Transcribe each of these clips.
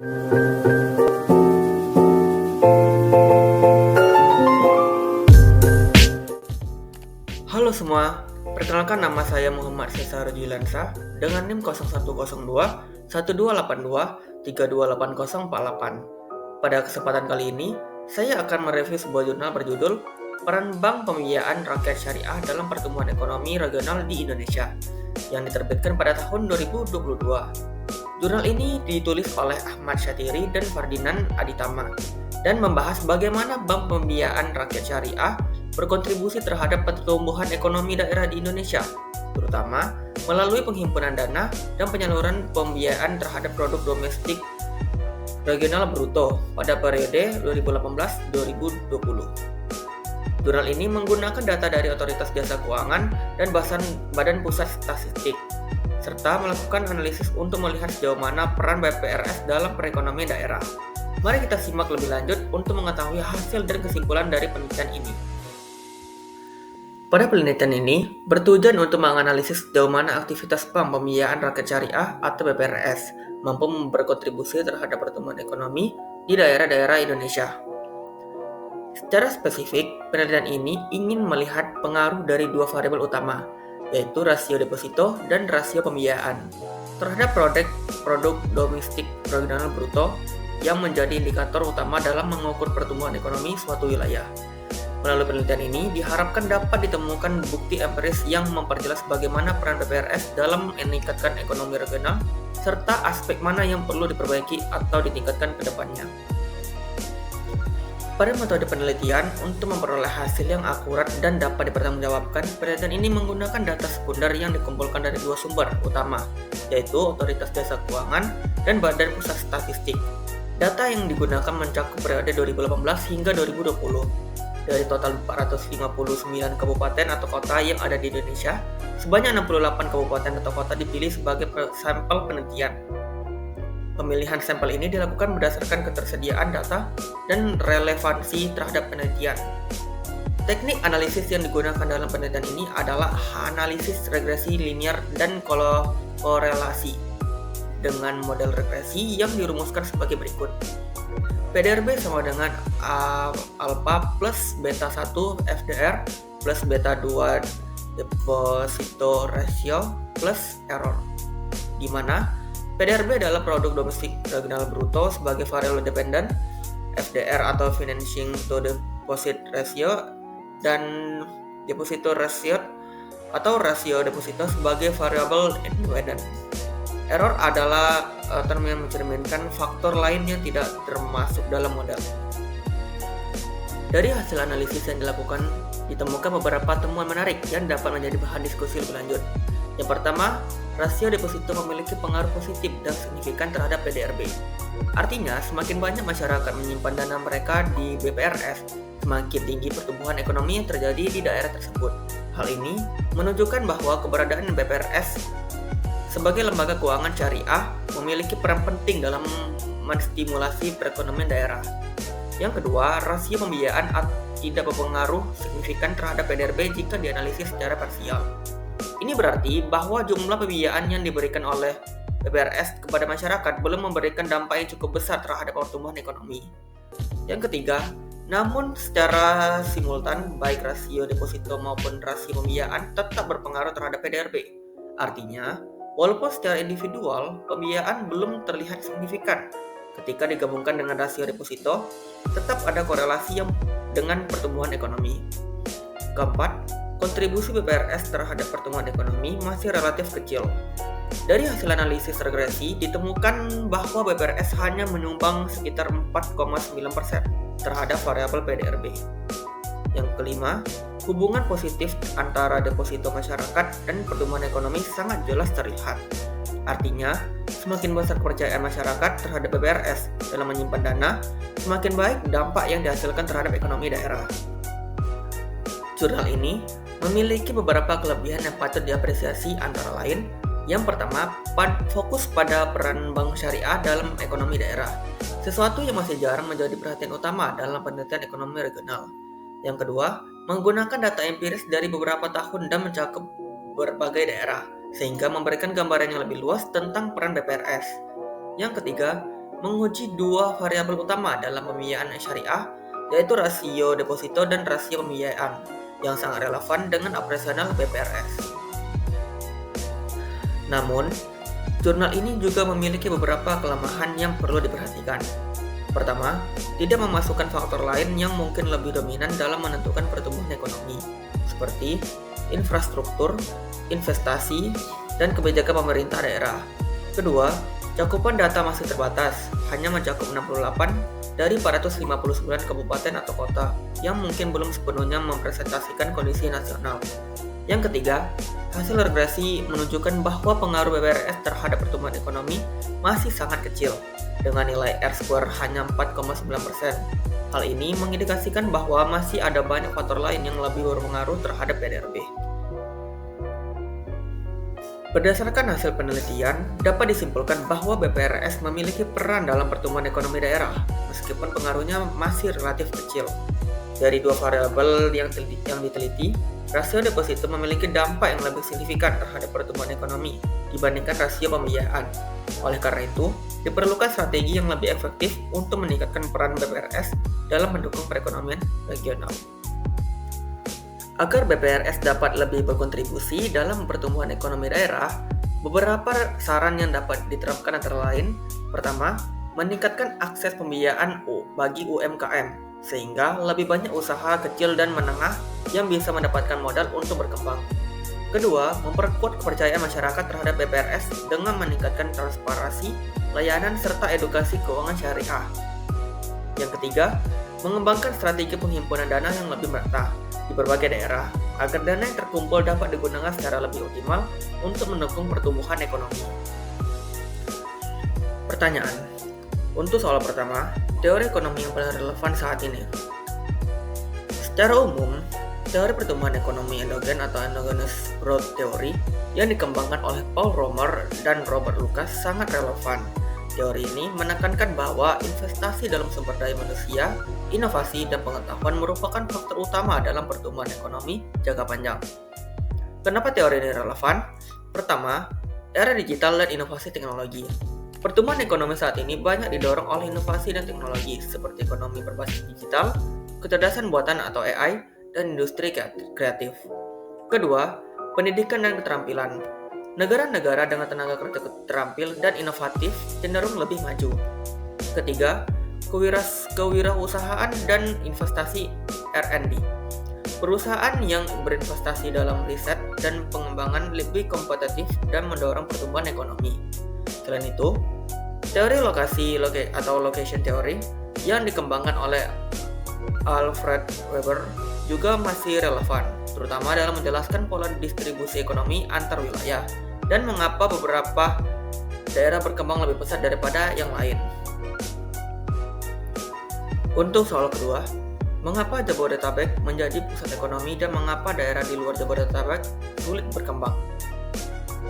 Halo semua, perkenalkan nama saya Muhammad Cesar Juilansa dengan NIM 0102 1282 328048. Pada kesempatan kali ini, saya akan mereview sebuah jurnal berjudul Peran Bank Pembiayaan Rakyat Syariah dalam Pertumbuhan Ekonomi Regional di Indonesia yang diterbitkan pada tahun 2022. Jurnal ini ditulis oleh Ahmad Syatiri dan Ferdinand Aditama dan membahas bagaimana Bank Pembiayaan Rakyat Syariah berkontribusi terhadap pertumbuhan ekonomi daerah di Indonesia, terutama melalui penghimpunan dana dan penyaluran pembiayaan terhadap produk domestik regional bruto pada periode 2018-2020. Jurnal ini menggunakan data dari Otoritas Jasa Keuangan dan Badan Pusat Statistik, serta melakukan analisis untuk melihat sejauh mana peran BPRS dalam perekonomian daerah. Mari kita simak lebih lanjut untuk mengetahui hasil dan kesimpulan dari penelitian ini. Pada penelitian ini, bertujuan untuk menganalisis sejauh mana aktivitas Bank Pembiayaan Rakyat Syariah atau BPRS mampu berkontribusi terhadap pertumbuhan ekonomi di daerah-daerah Indonesia. Secara spesifik, penelitian ini ingin melihat pengaruh dari dua variabel utama, yaitu rasio deposito dan rasio pembiayaan, terhadap produk domestik regional bruto yang menjadi indikator utama dalam mengukur pertumbuhan ekonomi suatu wilayah. Melalui penelitian ini, diharapkan dapat ditemukan bukti empiris yang memperjelas bagaimana peran BPRS dalam meningkatkan ekonomi regional, serta aspek mana yang perlu diperbaiki atau ditingkatkan ke depannya. Pada metode penelitian, untuk memperoleh hasil yang akurat dan dapat dipertanggungjawabkan, penelitian ini menggunakan data sekunder yang dikumpulkan dari dua sumber utama, yaitu Otoritas Jasa Keuangan dan Badan Pusat Statistik. Data yang digunakan mencakup periode 2018 hingga 2020. Dari total 459 kabupaten atau kota yang ada di Indonesia, sebanyak 68 kabupaten atau kota dipilih sebagai sampel penelitian. Pemilihan sampel ini dilakukan berdasarkan ketersediaan data dan relevansi terhadap penelitian. Teknik analisis yang digunakan dalam penelitian ini adalah analisis regresi linear dan korelasi dengan model regresi yang dirumuskan sebagai berikut. PDRB sama dengan alpha plus beta 1 FDR plus beta 2 deposito ratio plus error, di mana PDRB adalah produk domestik regional bruto sebagai variabel dependen, FDR atau financing to deposit ratio, dan deposito ratio atau rasio deposito sebagai variabel independen. Error adalah term yang mencerminkan faktor lain yang tidak termasuk dalam model. Dari hasil analisis yang dilakukan, ditemukan beberapa temuan menarik yang dapat menjadi bahan diskusi lebih lanjut. Yang pertama, rasio deposito memiliki pengaruh positif dan signifikan terhadap PDRB. Artinya, semakin banyak masyarakat menyimpan dana mereka di BPRS, semakin tinggi pertumbuhan ekonomi yang terjadi di daerah tersebut. Hal ini menunjukkan bahwa keberadaan BPRS sebagai lembaga keuangan syariah memiliki peran penting dalam menstimulasi perekonomian daerah. Yang kedua, rasio pembiayaan tidak berpengaruh signifikan terhadap PDRB jika dianalisis secara parsial. Ini berarti bahwa jumlah pembiayaan yang diberikan oleh BPRS kepada masyarakat belum memberikan dampak yang cukup besar terhadap pertumbuhan ekonomi. Yang ketiga, namun secara simultan baik rasio deposito maupun rasio pembiayaan tetap berpengaruh terhadap PDRB. Artinya, walaupun secara individual pembiayaan belum terlihat signifikan, ketika digabungkan dengan rasio deposito, tetap ada korelasi yang dengan pertumbuhan ekonomi. Keempat, kontribusi BPRS terhadap pertumbuhan ekonomi masih relatif kecil. Dari hasil analisis regresi, ditemukan bahwa BPRS hanya menyumbang sekitar 4,9% terhadap variabel PDRB. Yang kelima, hubungan positif antara deposito masyarakat dan pertumbuhan ekonomi sangat jelas terlihat. Artinya, semakin besar kepercayaan masyarakat terhadap BPRS dalam menyimpan dana, semakin baik dampak yang dihasilkan terhadap ekonomi daerah. Jurnal ini memiliki beberapa kelebihan yang patut diapresiasi, antara lain, yang pertama, fokus pada peran bank syariah dalam ekonomi daerah, sesuatu yang masih jarang menjadi perhatian utama dalam penelitian ekonomi regional. Yang kedua, menggunakan data empiris dari beberapa tahun dan mencakup berbagai daerah, sehingga memberikan gambaran yang lebih luas tentang peran BPRS. Yang ketiga, menguji dua variabel utama dalam pembiayaan syariah, yaitu rasio deposito dan rasio pembiayaan, yang sangat relevan dengan operasional BPRS. Namun, jurnal ini juga memiliki beberapa kelemahan yang perlu diperhatikan. Pertama, tidak memasukkan faktor lain yang mungkin lebih dominan dalam menentukan pertumbuhan ekonomi, seperti infrastruktur, investasi, dan kebijakan pemerintah daerah. Kedua, cakupan data masih terbatas, hanya mencakup 68 dari 459 kabupaten atau kota yang mungkin belum sepenuhnya mempresentasikan kondisi nasional. Yang ketiga, hasil regresi menunjukkan bahwa pengaruh BPRS terhadap pertumbuhan ekonomi masih sangat kecil, dengan nilai R-square hanya 4,9%. Hal ini mengindikasikan bahwa masih ada banyak faktor lain yang lebih berpengaruh terhadap PDRB. Berdasarkan hasil penelitian, dapat disimpulkan bahwa BPRS memiliki peran dalam pertumbuhan ekonomi daerah, meskipun pengaruhnya masih relatif kecil. Dari dua variabel yang diteliti, rasio deposito memiliki dampak yang lebih signifikan terhadap pertumbuhan ekonomi dibandingkan rasio pembiayaan. Oleh karena itu, diperlukan strategi yang lebih efektif untuk meningkatkan peran BPRS dalam mendukung perekonomian regional. Agar BPRS dapat lebih berkontribusi dalam pertumbuhan ekonomi daerah, beberapa saran yang dapat diterapkan antara lain: pertama, meningkatkan akses pembiayaan bagi UMKM, sehingga lebih banyak usaha kecil dan menengah yang bisa mendapatkan modal untuk berkembang. Kedua, memperkuat kepercayaan masyarakat terhadap BPRS dengan meningkatkan transparansi, layanan, serta edukasi keuangan syariah. Yang ketiga, mengembangkan strategi penghimpunan dana yang lebih merata di berbagai daerah, agar dana yang terkumpul dapat digunakan secara lebih optimal untuk mendukung pertumbuhan ekonomi. Pertanyaan: untuk soal pertama, teori ekonomi yang paling relevan saat ini. Secara umum, teori pertumbuhan ekonomi endogen atau endogenous growth theory yang dikembangkan oleh Paul Romer dan Robert Lucas sangat relevan. Teori ini menekankan bahwa investasi dalam sumber daya manusia, inovasi, dan pengetahuan merupakan faktor utama dalam pertumbuhan ekonomi jangka panjang. Kenapa teori ini relevan? Pertama, era digital dan inovasi teknologi. Pertumbuhan ekonomi saat ini banyak didorong oleh inovasi dan teknologi seperti ekonomi berbasis digital, kecerdasan buatan atau AI, dan industri kreatif. Kedua, pendidikan dan keterampilan. Negara-negara dengan tenaga kerja terampil dan inovatif cenderung lebih maju. Ketiga, kewirausahaan dan investasi R&D. Perusahaan yang berinvestasi dalam riset dan pengembangan lebih kompetitif dan mendorong pertumbuhan ekonomi. Selain itu, teori lokasi atau location theory yang dikembangkan oleh Alfred Weber juga masih relevan, terutama dalam menjelaskan pola distribusi ekonomi antar wilayah dan mengapa beberapa daerah berkembang lebih pesat daripada yang lain. Untuk soal kedua, mengapa Jabodetabek menjadi pusat ekonomi dan mengapa daerah di luar Jabodetabek sulit berkembang?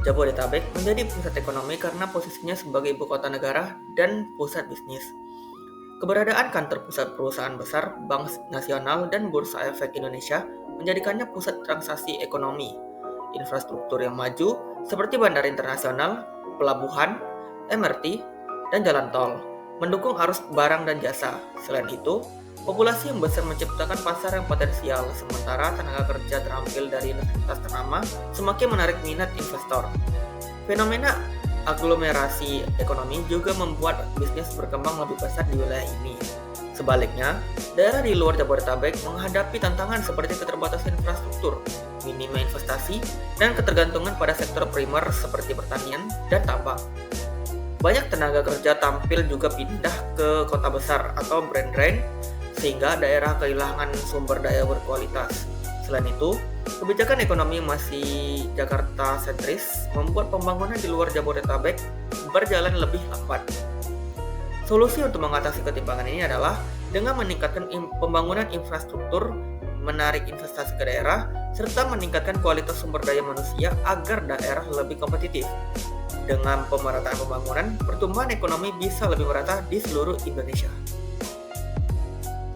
Jabodetabek menjadi pusat ekonomi karena posisinya sebagai ibu kota negara dan pusat bisnis. Keberadaan kantor pusat perusahaan besar, Bank Nasional, dan Bursa Efek Indonesia menjadikannya pusat transaksi ekonomi. Infrastruktur yang maju seperti bandara internasional, pelabuhan, MRT, dan jalan tol mendukung arus barang dan jasa. Selain itu, populasi yang besar menciptakan pasar yang potensial, sementara tenaga kerja terampil dari universitas ternama semakin menarik minat investor. Fenomena aglomerasi ekonomi juga membuat bisnis berkembang lebih pesat di wilayah ini. Sebaliknya, daerah di luar Jabodetabek menghadapi tantangan seperti keterbatasan infrastruktur, minimnya investasi, dan ketergantungan pada sektor primer seperti pertanian dan tambang. Banyak tenaga kerja tampil juga pindah ke kota besar atau brain drain, sehingga daerah kehilangan sumber daya berkualitas. Selain itu, kebijakan ekonomi masih Jakarta sentris membuat pembangunan di luar Jabodetabek berjalan lebih lambat. Solusi untuk mengatasi ketimpangan ini adalah dengan meningkatkan pembangunan infrastruktur, menarik investasi ke daerah, serta meningkatkan kualitas sumber daya manusia agar daerah lebih kompetitif. Dengan pemerataan pembangunan, pertumbuhan ekonomi bisa lebih merata di seluruh Indonesia.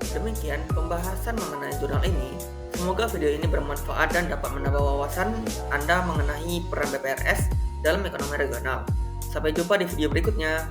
Demikian pembahasan mengenai jurnal ini. Semoga video ini bermanfaat dan dapat menambah wawasan Anda mengenai peran BPRS dalam ekonomi regional. Sampai jumpa di video berikutnya.